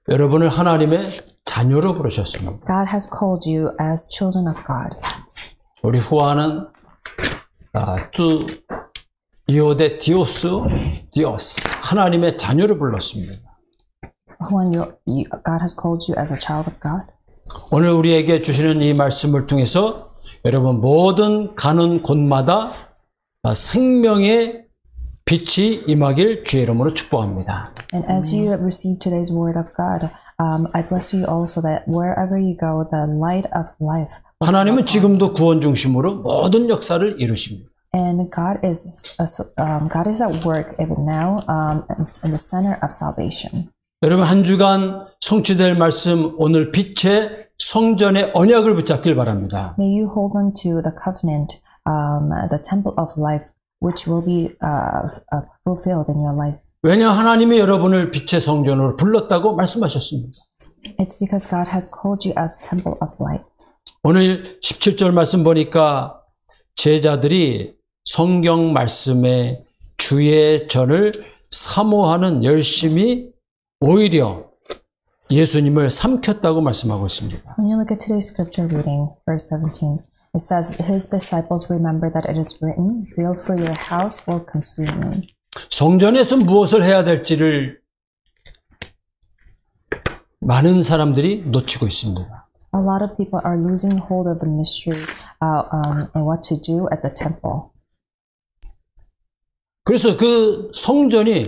여러분을 하나님의 자녀로 부르셨습니다. God has called you as children of God. 우리 후아는 뚜 이오데 디오스 하나님의 자녀를 불렀습니다. When God has called you as a child of God. 오늘 우리에게 주시는 이 말씀을 통해서 여러분 모든 가는 곳마다 생명의 빛이 임하길 주의 이름으로 축복합니다. And as you have received today's word of God, I bless you also that wherever you go, the light of life. 하나님은 지금도 구원 중심으로 모든 역사를 이루십니다. And God is at work even now in the center of salvation. 여러분 한 주간 성취될 말씀 오늘 빛의 성전의 언약을 붙잡길 바랍니다. May you hold on to the covenant, the temple of life, which will be fulfilled in your life. 왜냐 하나님이 여러분을 빛의 성전으로 불렀다고 말씀하셨습니다. It's because God has called you as temple of light. 오늘 17절 말씀 보니까 제자들이 성경 말씀에 주의 전을 사모하는 열심이 오히려 예수님을 삼켰다고 말씀하고 있습니다. When you look at today's scripture reading, verse 17, it says, His disciples remember that it is written, Zeal for your house will consume me. 성전에서 무엇을 해야 될지를 많은 사람들이 놓치고 있습니다. A lot of people are losing hold of the mystery and what to do at the temple. 그래서 그 성전이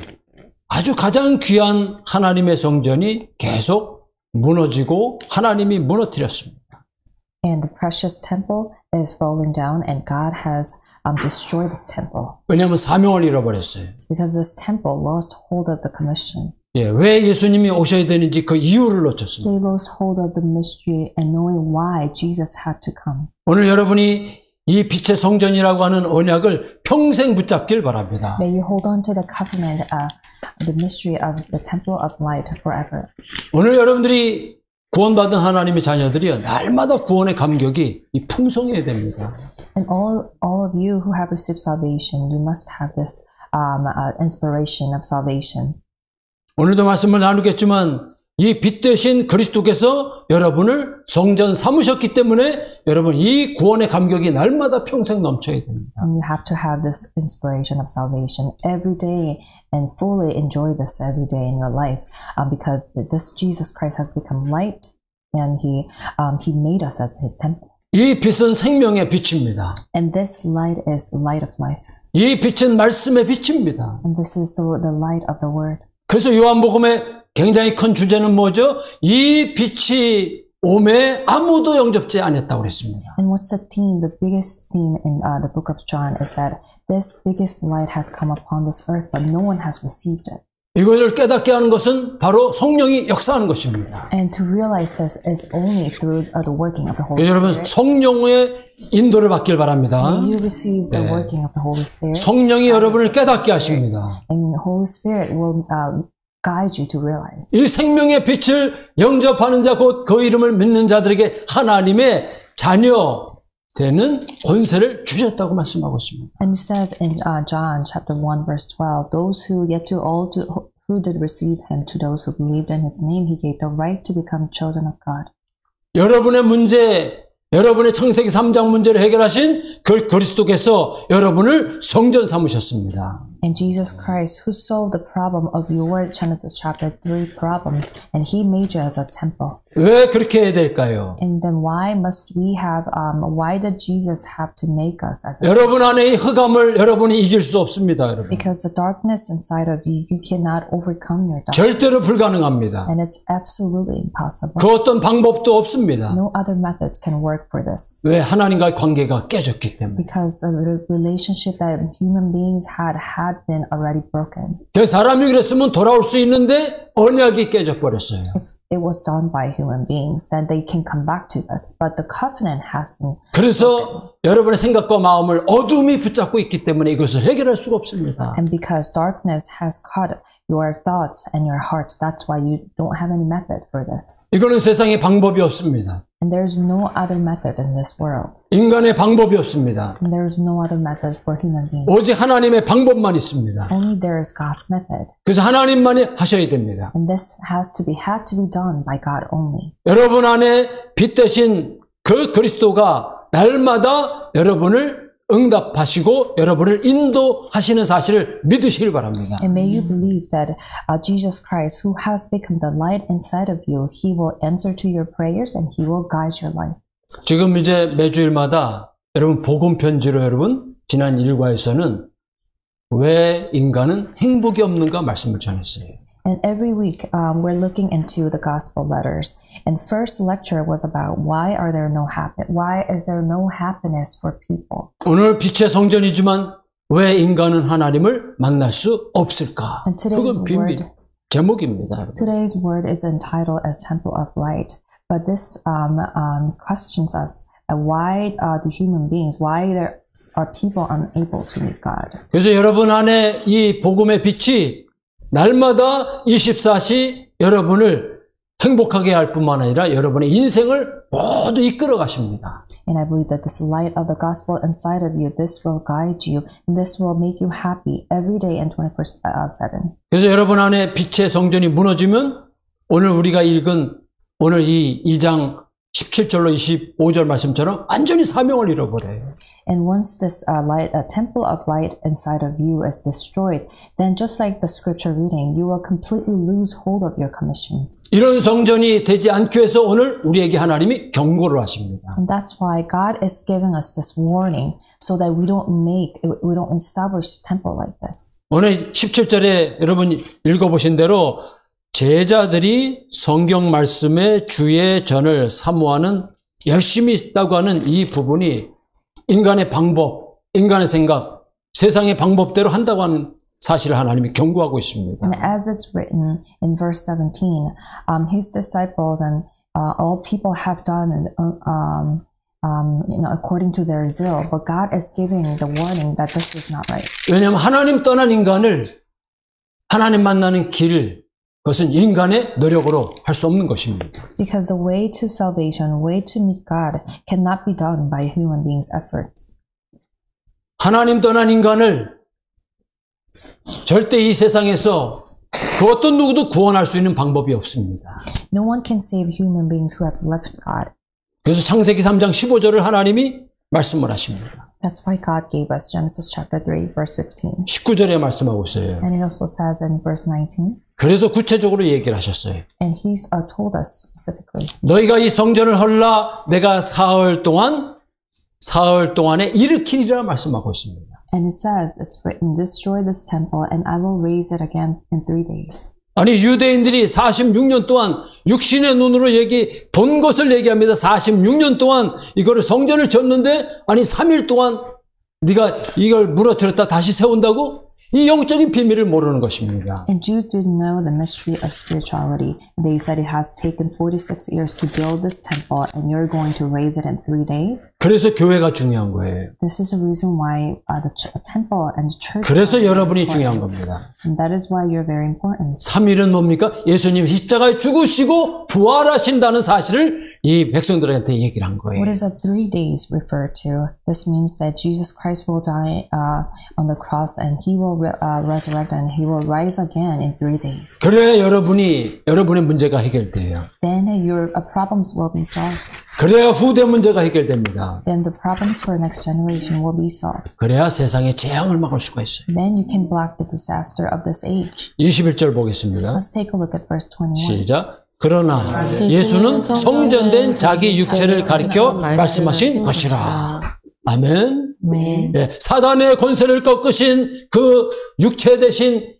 아주 가장 귀한 하나님의 성전이 계속 무너지고 하나님이 무너뜨렸습니다. And the precious temple is falling down and God has destroyed this temple. 왜냐하면 사명을 잃어버렸어요. It's because this temple lost hold of the commission. 왜 예수님이 오셔야 되는지 그 이유를 놓쳤습니다. They lost hold of the mystery and knowing why Jesus had to come. 오늘 여러분이 이 빛의 성전이라고 하는 언약을 평생 붙잡길 바랍니다. May you hold on to the covenant, the mystery of the temple of light forever. 오늘 여러분들이 구원받은 하나님의 자녀들이 날마다 구원의 감격이 풍성해야 됩니다. And all of you who have received salvation, you must have this inspiration of salvation. 오늘도 말씀을 나누겠지만 이 빛 대신 그리스도께서 여러분을 성전 삼으셨기 때문에 여러분 이 구원의 감격이 날마다 평생 넘쳐야 됩니다. And you have to have this inspiration of salvation every day and fully enjoy this every day in your life because this Jesus Christ has become light and he made us as his temple. 이 빛은 생명의 빛입니다. And this light is the light of life. 이 빛은 말씀의 빛입니다. And this is the light of the word. 그래서 요한복음의 굉장히 큰 주제는 뭐죠? 이 빛이 오매 아무도 영접지 않았다고 그랬습니다. And what's the theme? The biggest theme in the book of John is that this biggest light has come upon this earth, but no one has received it. 이것을 깨닫게 하는 것은 바로 성령이 역사하는 것입니다. And to realize this is only through the working of the Holy 여러분 Spirit. 성령의 인도를 받길 바랍니다. May you receive the working of the Holy Spirit. 성령이 여러분을 깨닫게 하십니다. And the Holy Spirit will guide you to realize. 이 생명의 빛을 영접하는 자, 곧 그 이름을 믿는 자들에게 하나님의 자녀 되는 권세를 주셨다고 말씀하고 있습니다. And it says in John chapter 1 verse 12, those who yet to all who did receive him, to those who believed in his name, he gave the right to become children of God. 여러분의 문제, 여러분의 창세기 3장 문제를 해결하신 그 그리스도께서 여러분을 성전 삼으셨습니다. And Jesus Christ, who solved the problem of your Genesis chapter 3 problem, and he made you as a temple. 왜 그렇게 해야 될까요? And then why did Jesus have to make us as a temple? 여러분 안에 이 흑암을 여러분이 이길 수 없습니다, 여러분. Because the darkness inside of you, you cannot overcome your darkness. 절대로 불가능합니다. And it's absolutely impossible. 그 어떤 방법도 없습니다. No other methods can work for this. 왜? 하나님과의 관계가 깨졌기 때문에. Because the relationship that human beings had been already broken. 그 사람이 그랬으면 돌아올 수 있는데 언약이 깨져버렸어요. If it was done by human beings, then they can come back to us. But the covenant has been 그래서 여러분의 생각과 마음을 어둠이 붙잡고 있기 때문에 이것을 해결할 수가 없습니다. And because darkness has caught your thoughts and your hearts, that's why you don't have any method for this. 이거는 세상에 방법이 없습니다. And there's no other method in this world. 인간의 방법이 없습니다. And there's no other method for human beings. 오직 하나님의 방법만 있습니다. Only there is God's method. 그래서 하나님만이 하셔야 됩니다. And this had to be done by God only. 여러분 안에 빛 대신 그 그리스도가 날마다 여러분을 응답하시고 여러분을 인도하시는 사실을 믿으시길 바랍니다. And may you believe that Jesus Christ, who has become the light inside of you, He will answer to your prayers and He will guide your life. 지금 이제 매주일마다 여러분 복음 편지로 여러분 지난 일과에서는 왜 인간은 행복이 없는가 말씀을 전했어요. And every week we're looking into the gospel letters. And first lecture was about why is there no happiness for people? 오늘 빛의 성전이지만 왜 인간은 하나님을 만날 수 없을까? 그건 비밀 제목입니다. Today's word is entitled as Temple of Light. But this questions us why there are people unable to meet God. 그래서 여러분 안에 이 복음의 빛이 날마다 24시 여러분을 행복하게 할 뿐만 아니라 여러분의 인생을 모두 이끌어 가십니다. And I believe that this light of the gospel inside of you, this will guide you, and this will make you happy every day and 24/7. 그래서 여러분 안에 빛의 성전이 무너지면 오늘 우리가 읽은 오늘 이 2장 17절로 25절 말씀처럼 완전히 사명을 잃어버려요. And once this temple of light inside of you is destroyed, then just like the scripture reading, you will completely lose hold of your commissions. 이런 성전이 되지 않기 위해서 오늘 우리에게 하나님이 경고를 하십니다. And that's why God is giving us this warning, so that we don't establish temple like this. 오늘 17절에 여러분 읽어보신 대로 제자들이 성경 말씀에 주의 전을 사모하는 열심히 있다고 하는 이 부분이 인간의 방법, 인간의 생각, 세상의 방법대로 한다고 하는 사실을 하나님이 경고하고 있습니다. And as it's written in verse 17, his disciples and all people have done according to their zeal, but God is giving the warning that this is not right. 왜냐하면 하나님 떠난 인간을 하나님 만나는 길, 그것은 인간의 노력으로 할 수 없는 것입니다. Because the way to salvation, way to meet God, cannot be done by human beings' efforts. 하나님 떠난 인간을 절대 이 세상에서 그 어떤 누구도 구원할 수 있는 방법이 없습니다. No one can save human beings who have left God. 그래서 창세기 3장 15절을 하나님이 말씀을 하십니다. That's why God gave us Genesis chapter 3, verse 15. 19절에 말씀하고 있어요. And it also says in verse 19. 그래서 구체적으로 얘기를 하셨어요. And he told us specifically. 너희가 이 성전을 헐라 내가 사흘 동안에 일으키리라 말씀하고 있습니다. And it says, it's written, destroy this temple and I will raise it again in 3 days. 아니 유대인들이 46년 동안 육신의 눈으로 본 것을 얘기합니다. 46년 동안 이거를 성전을 졌는데 아니 3일 동안 네가 이걸 무너뜨렸다 다시 세운다고? 이 영적인 비밀을 모르는 것입니다. And Jews didn't know the mystery of spirituality. They said it has taken 46 years to build this temple and you're going to raise it in 3 days. 그래서 교회가 중요한 거예요. This is the reason why the temple and the church. 그래서 여러분이 중요한 겁니다. And that is why you're very important. 3일은 뭡니까? 예수님 십자가에 죽으시고 부활하신다는 사실을 이 백성들한테 얘기를 한 거예요. What does that 3 days refer to? This means that Jesus Christ will die on the cross and he will resurrect and he will rise again in 3 days. 그래야 여러분의 문제가 해결돼요. Then your problems will be solved. 그래야 후대 문제가 해결됩니다. Then the problems for next generation will be solved. 그래야 세상의 재앙을 막을 수가 있어요. Then you can block the disaster of this age. 21절 보겠습니다. Let's take a look at verse 21. 시작. 그러나 예수는 성전된 자기 육체를 가리켜 말씀하신 것이라. 아멘. 네, 사단의 권세를 꺾으신 그 육체 대신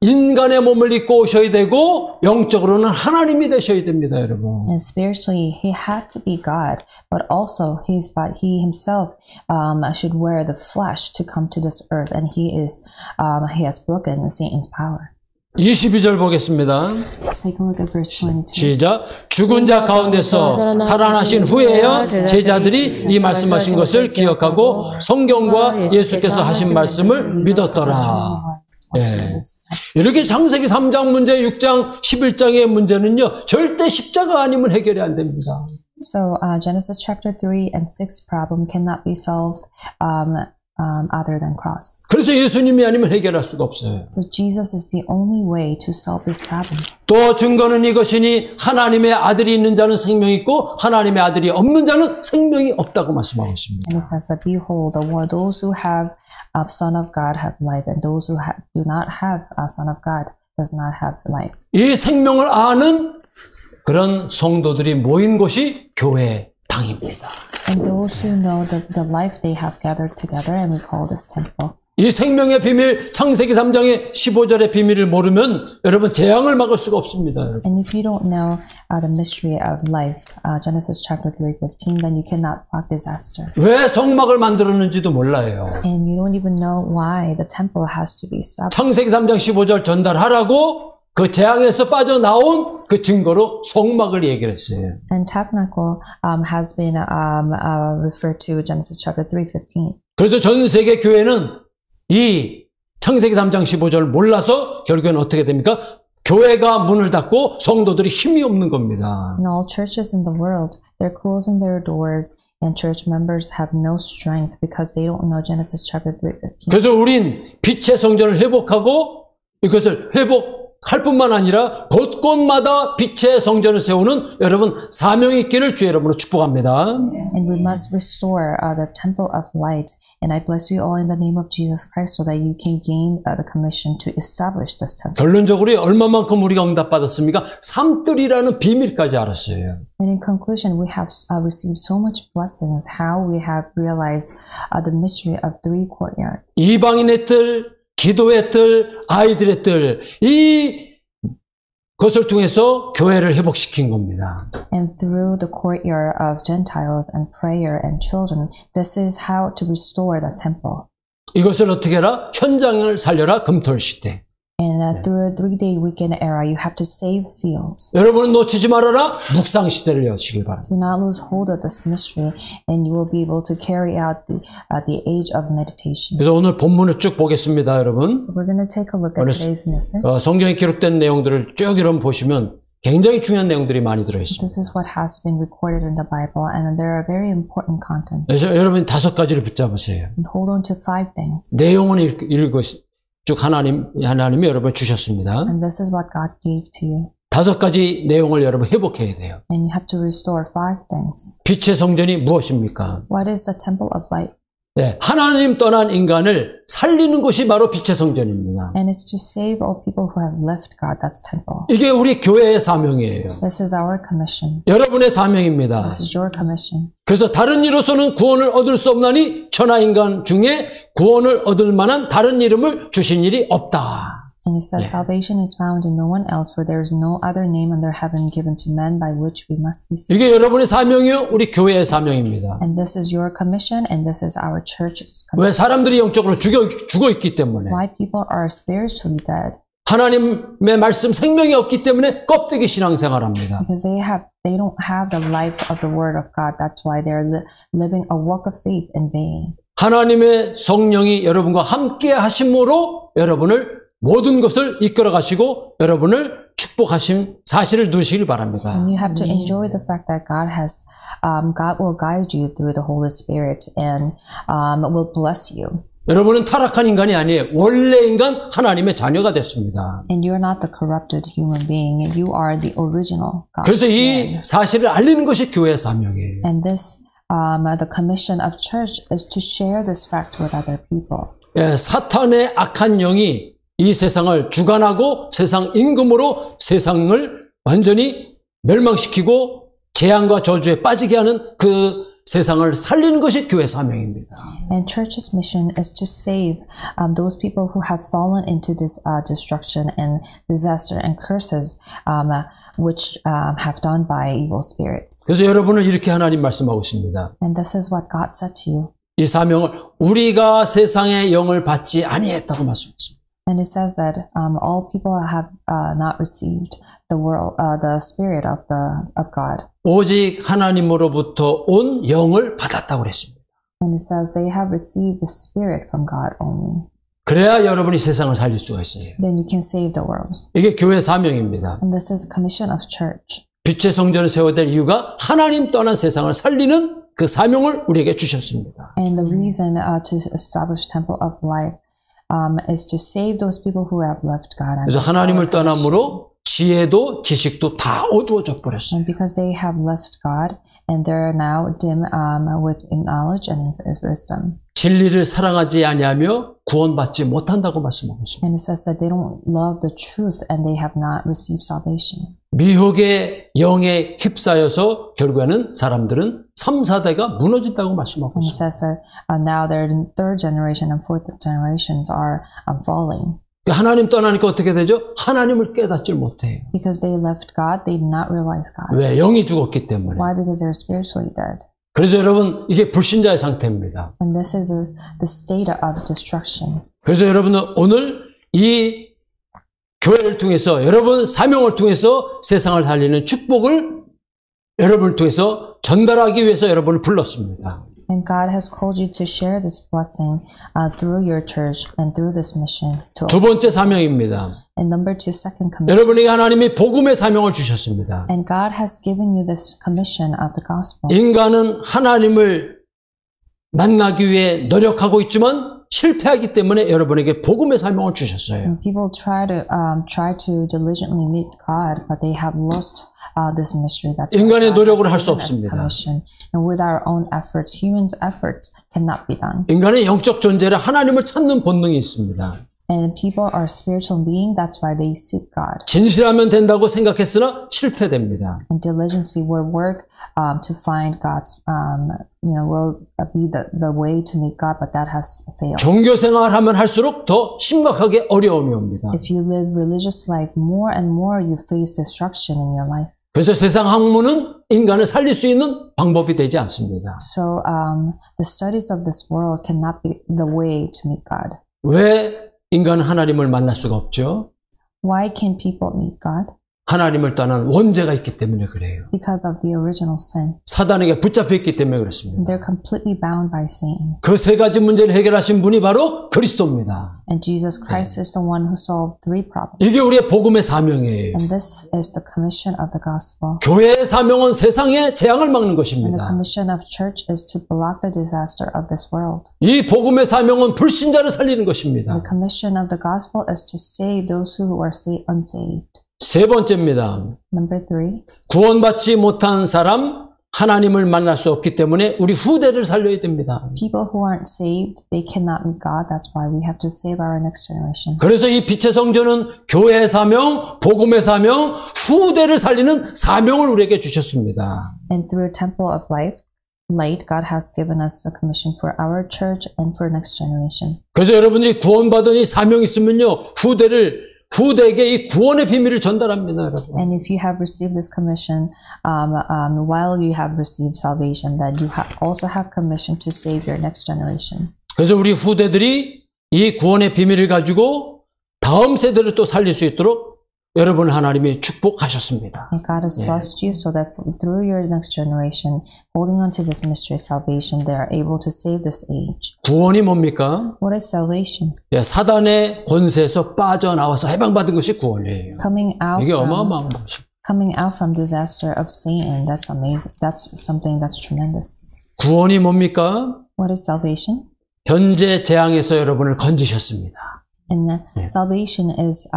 인간의 몸을 입고 오셔야 되고 영적으로는 하나님이 되셔야 됩니다, 여러분. And spiritually, he had to be God, but also he himself should wear the flesh to come to this earth, and he has broken Satan's power. 22절 보겠습니다. Let's take a look at verse 22. 시작. 죽은 자 가운데서 살아나신 후에야 제자들이 이 말씀하신 것을 기억하고 성경과 예수께서 하신 말씀을 믿었더라. 예. 이렇게 창세기 3장 문제, 6장, 11장의 문제는요, 절대 십자가 아니면 해결이 안 됩니다. So Genesis chapter 3 and 6 problem cannot be solved other than cross. 그래서 예수님이 아니면 해결할 수가 없어요. So Jesus is the only way to solve this problem. 또 증거는 이것이니 하나님의 아들이 있는 자는 생명이 있고 하나님의 아들이 없는 자는 생명이 없다고 말씀하고 있습니다. And it says that behold, those who have a son of God have life, and those who do not have a son of God does not have life. 이 생명을 아는 그런 성도들이 모인 곳이 교회 당입니다. And those who know the life they have gathered together, and we call this temple. 이 생명의 비밀, 창세기 3장의 15절의 비밀을 모르면 여러분 재앙을 막을 수가 없습니다. 여러분. And if you don't know the mystery of life, Genesis chapter 3:15, then you cannot block disaster. 왜 성막을 만들었는지도 몰라요. And you don't even know why the temple has to be stopped. 창세기 3장 15절 전달하라고 그 재앙에서 빠져나온 그 증거로 성막을 얘기를 했어요. And tabernacle has been referred to Genesis chapter 3:15. 그래서 전 세계 교회는 이 창세기 3장 15절 몰라서 결국에는 어떻게 됩니까? 교회가 문을 닫고 성도들이 힘이 없는 겁니다. In all churches in the world, they're closing their doors and church members have no strength because they don't know Genesis chapter 3:15. 그래서 우린 빛의 성전을 회복하고 이것을 회복할 뿐만 아니라 곳곳마다 빛의 성전을 세우는 여러분 사명이 있기를 주 여러분으로 축복합니다. And we must restore the temple of light. And I bless you all in the name of Jesus Christ so that you can gain the commission to establish this temple. 결론적으로 얼마만큼 우리가 응답받았습니까? 삼뜰이라는 비밀까지 알았어요. And in conclusion, we have received so much blessings. How we have realized the mystery of 3 courtyards. 이방인의 뜰, 기도의 뜰, 아이들의 뜰, 이 것을 통해서 교회를 회복시킨 겁니다. And through the courtyard of Gentiles and prayer and children, this is how to restore the temple. 이것을 어떻게 해라? 현장을 살려라 금토일 시대. And through a 3-day weekend era, you have to save fields. 여러분은 놓치지 말아라. 묵상 시대를 여시길 바랍니다. Do not lose hold of this mystery, and you will be able to carry out the age of meditation. 그래서 오늘 본문을 쭉 보겠습니다, 여러분. So we're going to take a look at today's message. 성경에 기록된 내용들을 쭉 여러분 보시면 굉장히 중요한 내용들이 많이 들어 있습니다. This is what has been recorded in the Bible, and there are very important contents. 그래서 여러분 5가지를 붙잡으세요. And hold on to 5 things. 내용은 쭉 하나님이 여러분 주셨습니다. And this is what God gave to you. 5가지 내용을 여러분 회복해야 돼요. And you have to restore 5 things. 빛의 성전이 무엇입니까? What is the temple of light? 네, 하나님 떠난 인간을 살리는 것이 바로 빛의 성전입니다. And it's to save all people who have left God. That's temple. 이게 우리 교회의 사명이에요. This is our commission. 여러분의 사명입니다. This is your commission. 그래서 다른 이로서는 구원을 얻을 수 없나니 천하인간 중에 구원을 얻을 만한 다른 이름을 주신 일이 없다. And it says, salvation is found in no one else, for there is no other name under heaven given to men by which we must be saved. 이게 여러분의 사명이요, 우리 교회의 사명입니다. And this is your commission, and this is our church's commission. 왜 사람들이 영적으로 죽어 있기 때문에. Why people are spiritually dead? 하나님의 말씀 생명이 없기 때문에 껍데기 신앙생활합니다. Because they don't have the life of the Word of God. That's why they're living a walk of faith in vain. 하나님의 성령이 여러분과 함께 하심으로 여러분을 모든 것을 이끌어 가시고 여러분을 축복하신 사실을 누리시길 바랍니다. And you have to enjoy the fact that God will guide you through the Holy Spirit and will bless you. 여러분은 타락한 인간이 아니에요. 원래 인간 하나님의 자녀가 됐습니다. And you're not the corrupted human being. You are the original God. 그래서 이 사실을 알리는 것이 교회의 사명이에요. And this, the commission of church is to share this fact with other people. 예, 사탄의 악한 영이 이 세상을 주관하고 세상 임금으로 세상을 완전히 멸망시키고 재앙과 저주에 빠지게 하는 그 세상을 살리는 것이 교회 사명입니다. And church's mission is to save those people who have fallen into this destruction and disaster and curses which have done by evil spirits. 그래서 여러분을 이렇게 하나님 말씀하고 있습니다. And this is what God said to you. 이 사명을 우리가 세상의 영을 받지 아니했다고 말씀했습니다. And it says that all people have not received the spirit of God. 오직 하나님으로부터 온 영을 받았다고 그랬습니다. And it says they have received the spirit from God only. 그래야 여러분이 세상을 살릴 수가 있어요. Then you can save the world. 이게 교회 사명입니다. And this is a commission of church. 빛의 성전을 세워야 될 이유가 하나님 떠난 세상을 살리는 그 사명을 우리에게 주셨습니다. And the reason to establish Temple of Light is to save those people who have left God. 그래서 하나님을 떠남으로 지혜도 지식도 다 어두워져 버렸어요. And because they have left God and they're now dim with knowledge and wisdom. 진리를 사랑하지 아니하며 구원받지 못한다고 말씀하고 있습니다. And it says that they don't love the truth and they have not received salvation. 미혹의 영에 휩싸여서 결국에는 사람들은 3, 4대가 무너진다고 말씀하고 And it 있습니다. says that now their third generation and fourth generations are falling. 하나님 떠나니까 어떻게 되죠? 하나님을 깨닫지 못해요. Because they left God, they did not realize God. 왜? 영이 죽었기 때문에. Why? Because they're spiritually dead. 그래서 여러분 이게 불신자의 상태입니다. And this is the state of destruction. 그래서 여러분은 오늘 이 교회를 통해서 여러분 사명을 통해서 세상을 살리는 축복을 여러분을 통해서 전달하기 위해서 여러분을 불렀습니다. And God has called you to share this blessing through your church and through this mission. 두 번째 사명입니다. And number two, second commission. 여러분에게 하나님이 복음의 사명을 주셨습니다. And God has given you this commission of the gospel. 인간은 하나님을 만나기 위해 노력하고 있지만 실패하기 때문에 여러분에게 복음의 사명을 주셨어요. And people try to diligently meet God, but they have lost this mystery. That's 인간의 노력으로 할 수 없습니다. And with our own efforts, humans' efforts cannot be done. 인간의 영적 존재를 하나님을 찾는 본능이 있습니다. And people are spiritual beings. That's why they seek God. 진실하면 된다고 생각했으나 실패됩니다. And diligency will work to find God's, will be the way to meet God, but that has failed. 종교 생활하면 할수록 더 심각하게 어려움이 옵니다. If you live religious life, more and more you face destruction in your life. 그래서 세상 학문은 인간을 살릴 수 있는 방법이 되지 않습니다. So the studies of this world cannot be the way to meet God. 왜 인간은 하나님을 만날 수가 없죠? Why can people meet God? 하나님을 떠난 원죄가 있기 때문에 그래요. Because of the original sin. 사단에게 붙잡혀 있기 때문에 그렇습니다. They're completely bound by Satan. 그 세 가지 문제를 해결하신 분이 바로 그리스도입니다. And Jesus Christ is the one who solved three problems. 이게 우리의 복음의 사명이에요. And this is the commission of the gospel. 교회의 사명은 세상의 재앙을 막는 And the 것입니다. commission of church is to block the disaster of this world. 이 복음의 사명은 불신자를 살리는 것입니다. The commission of the gospel is to save those who are unsaved. 세 번째입니다. Number three. 구원받지 못한 사람, 하나님을 만날 수 없기 때문에 우리 후대를 살려야 됩니다. People who aren't saved, they cannot meet God. That's why we have to save our next generation. 그래서 이 빛의 성전은 교회의 사명, 복음의 사명, 후대를 살리는 사명을 우리에게 주셨습니다. And through Temple of Light, God has given us a commission for our church and for next generation. 그래서 여러분들이 구원받은 이 사명이 있으면요, 후대에게 이 구원의 비밀을 전달합니다, 여러분. And if you have received this commission, while you have received salvation, that you also have commission to save your next generation. 그래서 우리 후대들이 이 구원의 비밀을 가지고 다음 세대를 또 살릴 수 있도록 여러분 하나님이 축복하셨습니다. And God has blessed you so that through your next generation, holding on to this mystery of salvation, they are able to save this age. 구원이 뭡니까? What is salvation? 사단의 권세에서 빠져나와서 해방받은 것이 구원이에요. 이게 어마어마한 것입니다. Coming out from disaster of Satan, that's amazing. That's something that's tremendous. 구원이 뭡니까? What is salvation? 현재 재앙에서 여러분을 건지셨습니다. And salvation is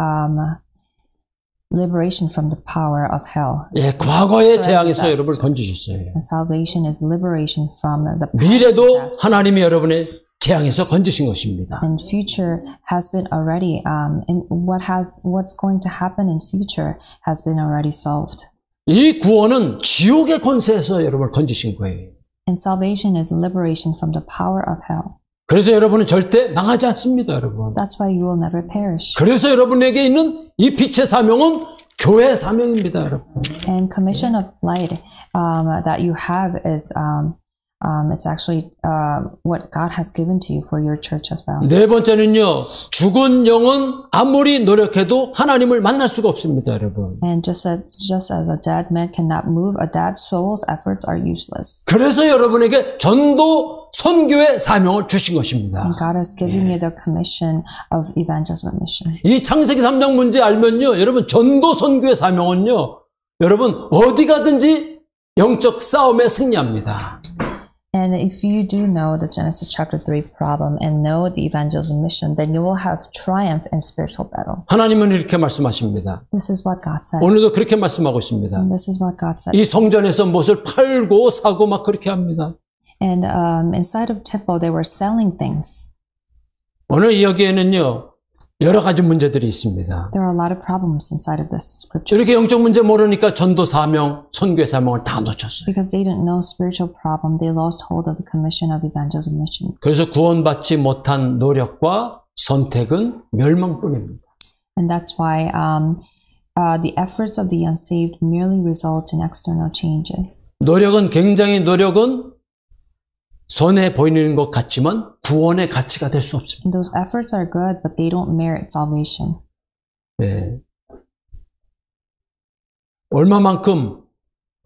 liberation from the power of hell. 과거의 재앙에서 여러분을 건지셨어요. And salvation is liberation from the power 미래도 of disaster. 하나님이 여러분의 재앙에서 건지신 것입니다. And future has been already in what's going to happen in future has been already solved. 이 구원은 지옥의 권세에서 여러분을 건지신 거예요. And salvation is liberation from the power of hell. 그래서 여러분은 절대 망하지 않습니다, 여러분. That's why you will never perish. 그래서 여러분에게 있는 이 빛의 사명은 교회의 사명입니다, 여러분. And commission of light that you have is it's actually what God has given to you for your church as well. 네 번째는요, 죽은 영은 아무리 노력해도 하나님을 만날 수가 없습니다, 여러분. And just as a dead man cannot move, a dead soul's efforts are useless. 그래서 여러분에게 전도 선교의 사명을 주신 것입니다. And God has given you the commission of evangelism mission. 이 창세기 3장 문제 알면요, 여러분 전도 선교의 사명은요, 여러분 어디 가든지 영적 싸움에 승리합니다. And if you do know the Genesis chapter 3 problem and know the evangelism mission, then you will have triumph in spiritual battle. 하나님은 이렇게 말씀하십니다. This is what God said. 오늘도 그렇게 말씀하고 있습니다. And this is what God said. 이 성전에서 무엇을 팔고 사고 막 그렇게 합니다. And inside of temple, they were selling things. 오늘 여기에는요 여러 가지 문제들이 있습니다. There are a lot of problems inside of this scripture. 이렇게 영적 문제 모르니까 전도 사명, 선교의 사명을 다 놓쳤어요. Because they didn't know spiritual problem, they lost hold of the commission of evangelism mission. 그래서 구원받지 못한 노력과 선택은 멸망뿐입니다. And that's why the efforts of the unsaved merely result in external changes. 노력은 손해 보이는 것 같지만 구원의 가치가 될 수 없습니다. And those efforts are good, but they don't merit salvation. 네. 얼마만큼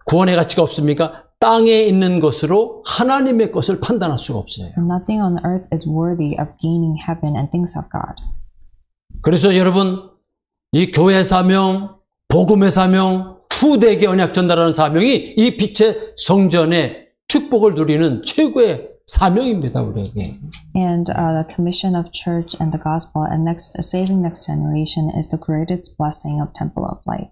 구원의 가치가 없습니까? 땅에 있는 것으로 하나님의 것을 판단할 수가 없어요. And nothing on earth is worthy of gaining heaven and things of God. 그래서 여러분 이 교회 사명, 복음의 사명, 후대에게 언약 전달하는 사명이 이 빛의 성전의 축복을 누리는 최고의 사명입니다, 우리에게. And the commission of church and the gospel and saving next generation is the greatest blessing of Temple of Light.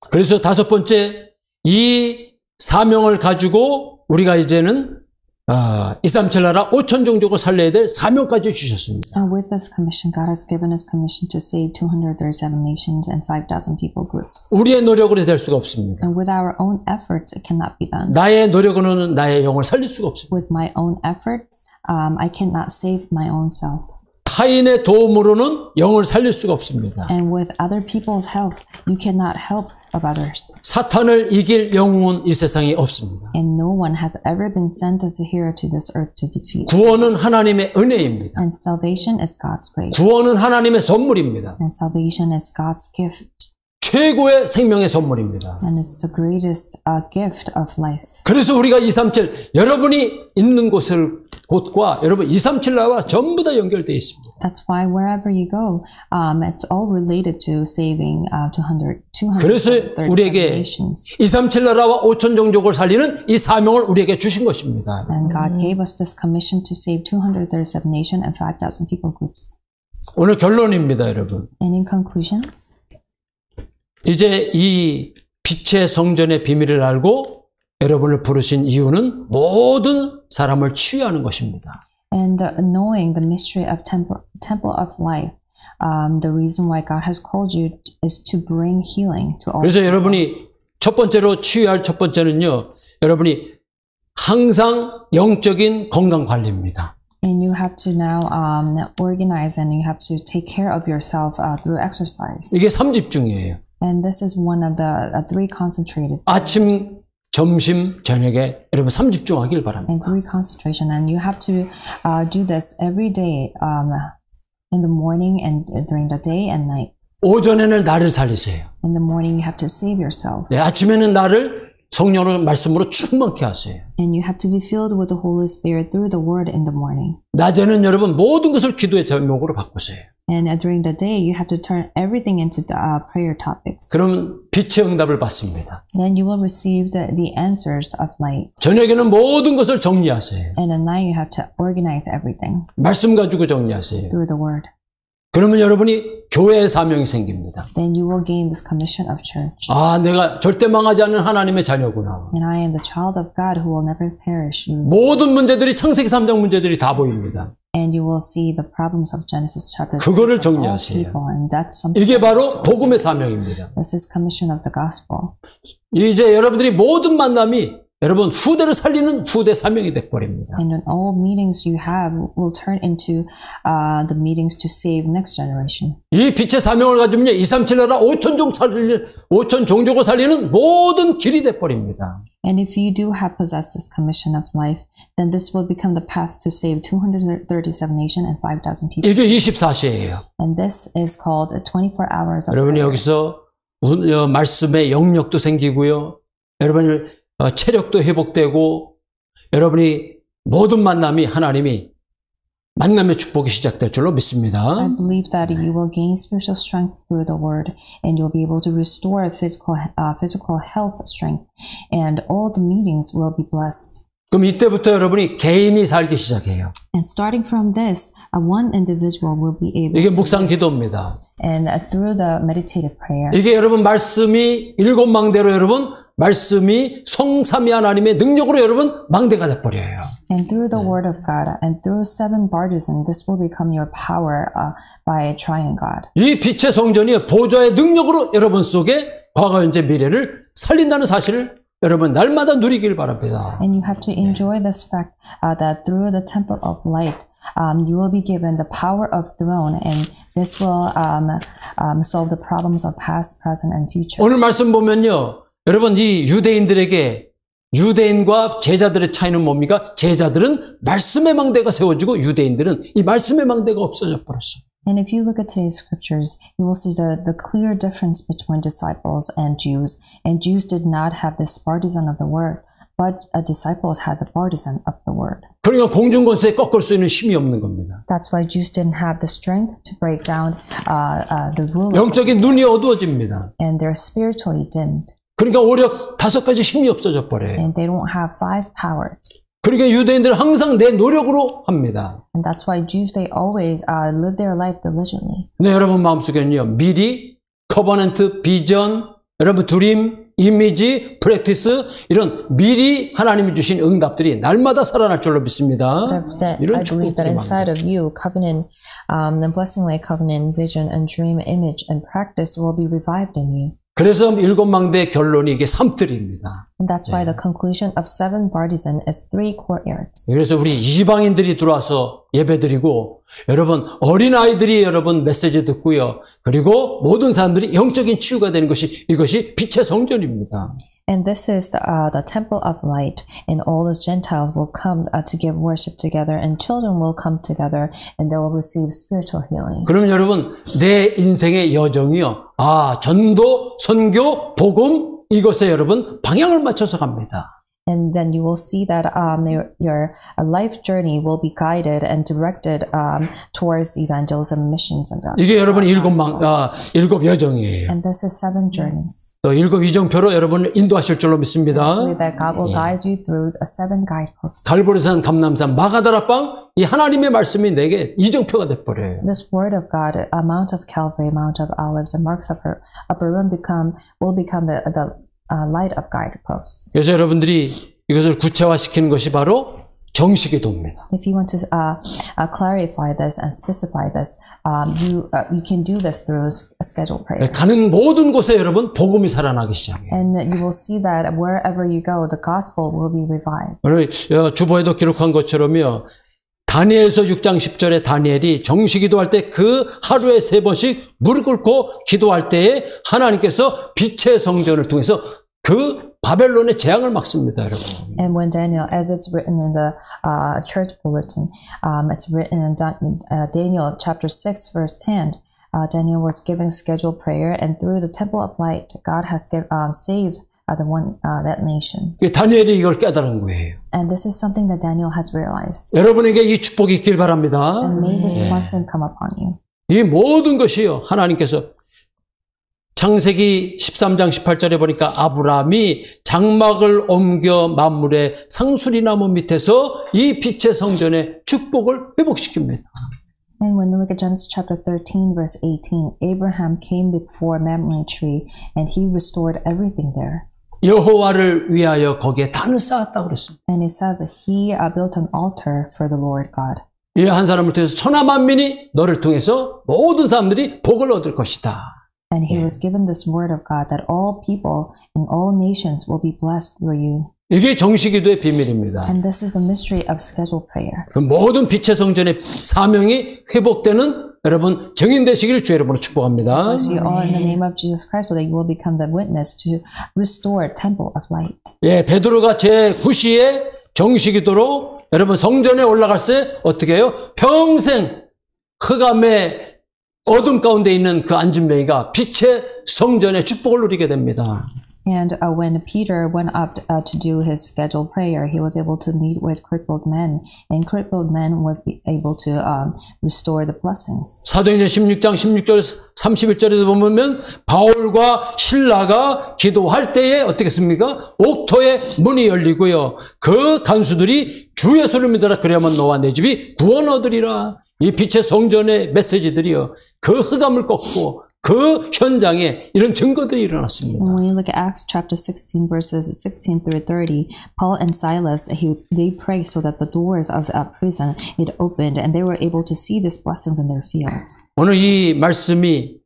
그래서 다섯 번째, 이 사명을 가지고 우리가 이제는 237 나라 5천 종족을 살려야 될 사명까지 주셨습니다. And with this commission, God has given us commission to save 237 nations and 5,000 people groups. 우리의 노력으로 될 수가 없습니다. And with our own efforts, it cannot be done. 나의 노력으로는 나의 영을 살릴 수가 없습니다. With my own efforts, I cannot save my own self. 타인의 도움으로는 영을 살릴 수가 없습니다. And with other people's help, you cannot help of others. 사탄을 이길 영웅은 이 세상에 없습니다. And no one has ever been sent as a hero to this earth to defeat. 구원은 하나님의 은혜입니다. And salvation is God's grace. 구원은 하나님의 선물입니다. And salvation is God's gift. 최고의 생명의 선물입니다. And it's the greatest gift of life. 그래서 우리가 237 여러분이 있는 곳과 여러분 237 나라와 전부 다 연결되어 있습니다. That's why wherever you go, it's all related to saving 237 그래서 우리에게 nations. 237 나라와 5천 종족을 살리는 이 사명을 우리에게 주신 것입니다. And God gave us this commission to save 237 nations and 5,000 people groups. 오늘 결론입니다, 여러분. And in conclusion, 이제 이 빛의 성전의 비밀을 알고 여러분을 부르신 이유는 모든 사람을 치유하는 것입니다. And knowing the mystery of temple of life, the reason why God has called you is to bring healing to all. 그래서 여러분이 첫 번째로 치유할 첫 번째는요, 여러분이 항상 영적인 건강 관리입니다. And you have to now organize and you have to take care of yourself through exercise. 이게 3집중이에요. And this is one of the three concentrated. 아침, 점심, 저녁에 여러분 3집중하길 바랍니다. And three concentration, and you have to do this every day, in the morning and during the day and night. 오전에는 나를 살리세요. In the morning, you have to save yourself. 네, 아침에는 나를 성령의 말씀으로 충만케 하세요. And you have to be filled with the Holy Spirit through the Word in the morning. 낮에는 여러분 모든 것을 기도의 제목으로 바꾸세요. And during the day, you have to turn everything into the prayer topics. 그러면 빛의 응답을 받습니다. Then you will receive the answers of light. 저녁에는 모든 것을 정리하세요. And at night, you have to organize everything 말씀 가지고 정리하세요. through the Word. 그러면 여러분이 교회의 사명이 생깁니다. Then you will gain this commission of church. 아, 내가 절대 망하지 않는 하나님의 자녀구나. And I am the child of God who will never perish. 모든 문제들이 창세기 3장 문제들이 다 보입니다. And you will see the problems of Genesis chapter 3 그거를 for all 정리하세요. people, and that's something. 이게 바로 복음의 사명입니다. This is commission of the gospel. 이제 여러분들이 모든 만남이 여러분 후대를 살리는 후대 사명이 돼버립니다. And in all meetings you have will turn into the meetings to save next generation. 이 빛의 사명을 가지면요 237 나라 5천 종족을 살리는 모든 길이 돼버립니다. And if you do have possessed this commission of life, then this will become the path to save 237 nations and 5,000 people. 이게 24시예요. And this is called 24 hours of 여러분이 prayer. 여기서 말씀의 영역도 생기고요. 여러분이 체력도 회복되고 여러분이 모든 만남이 하나님이 만남의 축복이 시작될 줄로 믿습니다. I believe that you will gain spiritual strength through the word, and you'll be able to restore physical health strength, and all the meetings will be blessed. 그럼 이때부터 여러분이 개인이 살기 시작해요. And starting from this, one individual will be able 이게 to 묵상 live. 기도입니다. And through the meditative prayer. 이게 여러분 말씀이 일곱 망대로 여러분 말씀이 성삼위 하나님의 능력으로 여러분 망대가 돼버려요. And through the word of God and through seven bartizan, this will become your power by trying God. 이 빛의 성전이 보좌의 능력으로 여러분 속에 과거, 현재, 미래를 살린다는 사실을 여러분 날마다 누리길 바랍니다. And you have to enjoy this fact that through the temple of light, you will be given the power of throne, and this will solve the problems of past, present, and future. 오늘 말씀 보면요, 여러분 이 유대인들에게 유대인과 제자들의 차이는 뭡니까? 제자들은 말씀의 망대가 세워지고 유대인들은 이 말씀의 망대가 없어져 버렸어요. And if you look at today's scriptures, you will see the clear difference between disciples and Jews. And Jews did not have this partisan of the word, but disciples had the partisan of the word. 그러니까 공중권세에 꺾을 수 있는 힘이 없는 겁니다. That's why Jews didn't have the strength to break down the rule. 영적인 눈이 어두워집니다. And they're spiritually dimmed. 그러니까 오히려 다섯 가지 힘이 없어져 버려요. And they don't have five powers. 그러니까 유대인들은 항상 내 노력으로 합니다. And that's why Jews, they always live their life diligently. 근데 여러분 마음속에는요, 미리, 커버넌트, 비전, 여러분 드림, 이미지, 프랙티스 이런 미리 하나님이 주신 응답들이 날마다 살아날 줄로 믿습니다. I believe that inside of you, covenant, the blessing like covenant, vision, and dream, image, and practice will be revived in you. 그래서 일곱 망대의 결론이 이게 삼뜰입니다. And that's why the conclusion of seven bartizan is three courtyards. 그래서 우리 이방인들이 들어와서 예배드리고 여러분 어린아이들이 여러분 메시지 듣고요. 그리고 모든 사람들이 영적인 치유가 되는 것이 이것이 빛의 성전입니다. And this is the temple of light, and all the Gentiles will come to give worship together, and children will come together, and they will receive spiritual healing. 그럼 여러분 내 인생의 여정이요. 전도, 선교, 복음 이것에 여러분 방향을 맞춰서 갑니다. And then you will see that your life journey will be guided and directed towards the evangelism, missions, and 이게 여러분 일곱 여정이에요. And this is seven journeys. 또 일곱 이정표로 여러분을 인도하실 줄로 믿습니다. I believe that God will guide you through seven guideposts. 갈보리산, 감람산, 마가다라빵 이 하나님의 말씀이 내게 이정표가 돼버려요. This word of God, Mount of Calvary, Mount of Olives, and Marks of Upper Room will become the light of guideposts. 그래서 여러분들이 이것을 구체화시키는 것이 바로 정식기도입니다. If you want to clarify this and specify this, you can do this through a scheduled prayer. 가는 모든 곳에 여러분 복음이 살아나기 시작해요. And you will see that wherever you go, the gospel will be revived. 오늘 주보에도 기록한 것처럼요. 다니엘서 6장 10절에 다니엘이 정식기도할 때 그 하루에 3번씩 무릎 꿇고 기도할 때에 하나님께서 빛의 성전을 통해서 그 바벨론의 재앙을 막습니다, 여러분. And when Daniel, as it's written in the church bulletin, it's written in Daniel chapter 6 verse 10, Daniel was giving scheduled prayer, and through the temple of light, God has saved that nation. 다니엘이 이걸 깨달은 거예요. And this is something that Daniel has realized. 여러분에게 이 축복이 있길 바랍니다. And may this blessing come upon you. 이 모든 것이요, 하나님께서 창세기 13장 18절에 보니까 아브라함이 장막을 옮겨 만물의 상수리나무 밑에서 이 빛의 성전의 축복을 회복시킵니다. And when you look at Genesis chapter 13 verse 18, Abraham came before a mamre tree and he restored everything there. 여호와를 위하여 거기에 단을 쌓았다고 그랬습니다. And it says that he built an altar for the Lord God. 이 한 사람을 통해서 천하 만민이 너를 통해서 모든 사람들이 복을 얻을 것이다. And he was given this word of God that all people in all nations will be blessed through you. 이게 정식기도의 비밀입니다. And this is the mystery of scheduled prayer. 그 모든 빛의 성전의 사명이 회복되는 여러분 증인되시기를 주 여러분을 축복합니다. Bless you all in the name of Jesus Christ, so that you will become the witness to restore temple of light. 예, 베드로가 제9시에 정식기도로 여러분 성전에 올라갈 때 어떻게 해요? 평생 흑암의 어둠 가운데 있는 그 앉은 명이가 빛의 성전의 축복을 누리게 됩니다. And when Peter went up to do his scheduled prayer, he was able to meet with crippled men, and crippled men was able to restore the blessings. 사도행전 16장 16절 31절에도 보면 바울과 실라가 기도할 때에 어떻게 했습니까? 옥토의 문이 열리고요. 그 간수들이 주 예수를 믿어라 그래야만 너와 내 집이 구원 얻으리라. 이 빛의 성전의 메시지들이요. 그 흑암을 꺾고 그 현장에 이런 증거들이 일어났습니다. And when you look at Acts chapter 16 verses 16 through 30, Paul and Silas, they prayed so that the doors of the prison it opened and they were able to see these blessings in their fields. 오늘 이 말씀이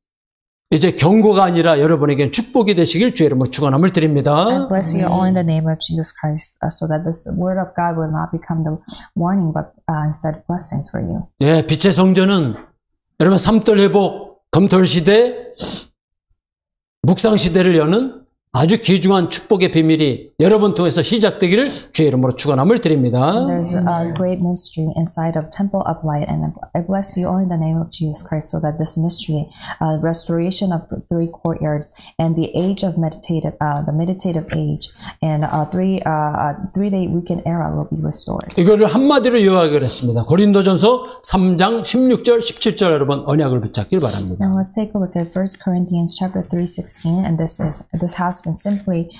이제 경고가 아니라 여러분에게 축복이 되시길 주의 이름으로 축원함을 드립니다. I bless you all in the name of Jesus Christ, so that this word of God will not become the warning, but instead blessings for you. 예, 빛의 성전은 여러분 삼돌 회복 검토 시대, 묵상 시대를 여는 아주 귀중한 축복의 비밀이 여러분 통해서 시작되기를 주의 이름으로 축원함을 드립니다. There's a great mystery inside of Temple of Light, and I bless you all in the name of Jesus Christ, so that this mystery, restoration of the three courtyards, and the age of the meditative age, and three-day weekend era will be restored. 이거를 한마디로 요약을 했습니다. 고린도전서 3장 16절, 17절 여러분 언약을 붙잡길 바랍니다. Now let's take a look at 1 Corinthians chapter 3:16, and this has been simply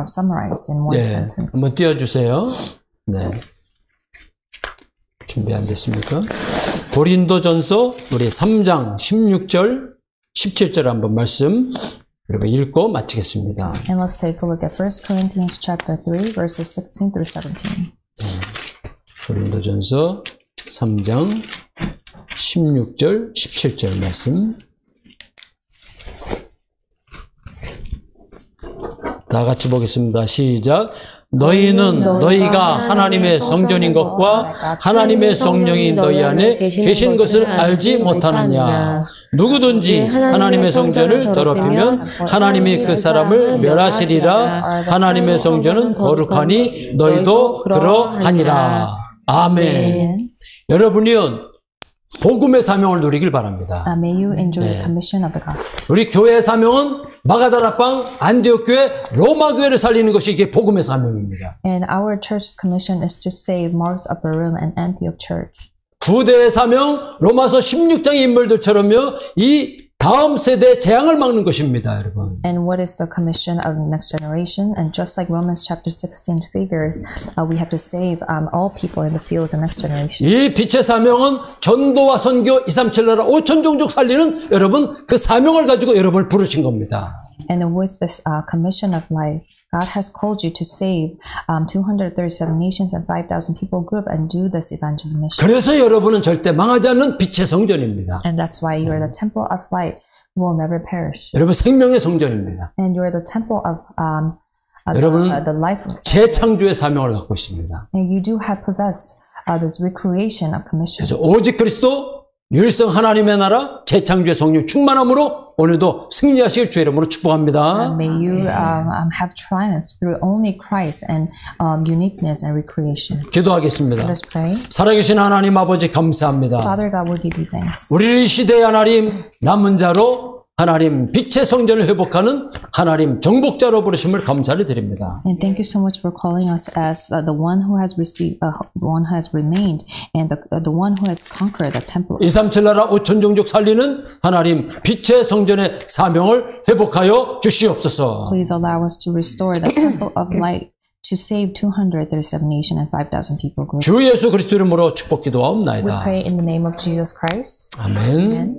summarized in one sentence. 한번 띄워주세요. 네. 준비 안 됐습니까? 고린도전서 우리 3장 16절, 17절 한번 말씀 여러분 읽고 마치겠습니다. And let's take a look at 1 Corinthians chapter 3 verses 16 through 17. 고린도전서 3장 16절, 17절 말씀. 다 같이 보겠습니다. 시작. 너희는 너희가 하나님의 성전인 것과 하나님의 성령이 너희 안에 계신 것을 알지 못하느냐. 누구든지 하나님의 성전을 더럽히면 하나님이 그 사람을 멸하시리라. 하나님의 성전은 거룩하니 너희도 그러하니라. 아멘. 여러분이요 복음의 사명을 누리길 바랍니다. May you enjoy the commission of the gospel. 우리 교회의 사명은 마가다락방 안디옥 교회 로마 교회를 살리는 것이 이게 복음의 사명입니다. And our church's commission is to save Mark's Upper Room and Antioch Church. 구대의 사명 로마서 16장의 인물들처럼요 이 다음 세대의 재앙을 막는 것입니다, 여러분. And what is the commission of next generation? And just like Romans chapter 16 figures, we have to save all people in the fields of next generation. 이 빛의 사명은 전도와 선교 237 나라 5천 종족 살리는 여러분 그 사명을 가지고 여러분을 부르신 겁니다. And with this commission of life, God has called you to save 237 nations and 5,000 people group and do this evangelism mission. 그래서 여러분은 절대 망하지 않는 빛의 성전입니다. And that's why you are the temple of light will never perish. 여러분 생명의 성전입니다. And you are the temple of 여러분은 the life. 재창조의 사명을 갖고 있습니다. And you do have possess this recreation of commission. 그래서 오직 그리스도 유일성 하나님의 나라 재창조의 성령 충만함으로 오늘도 승리하실 주의 이름으로 축복합니다. May you have triumph through only Christ and uniqueness and recreation. 기도하겠습니다. Let us pray. 살아계신 하나님 아버지 감사합니다. Father God, will give you thanks. 우리를 이 시대의 하나님 남은 자로 하나님 빛의 성전을 회복하는 하나님 정복자로 부르심을 감사를 드립니다. And thank you so much for calling us as the one who has received, one who has remained, and the one who has conquered the temple. 237 나라 5천 종족 살리는 하나님 빛의 성전의 사명을 회복하여 주시옵소서. Please allow us to restore the temple of light to save 237 nations and 5,000 people group. 주 예수 그리스도 이름으로 축복 기도하옵나이다. We pray in the name of Jesus Christ. 아멘.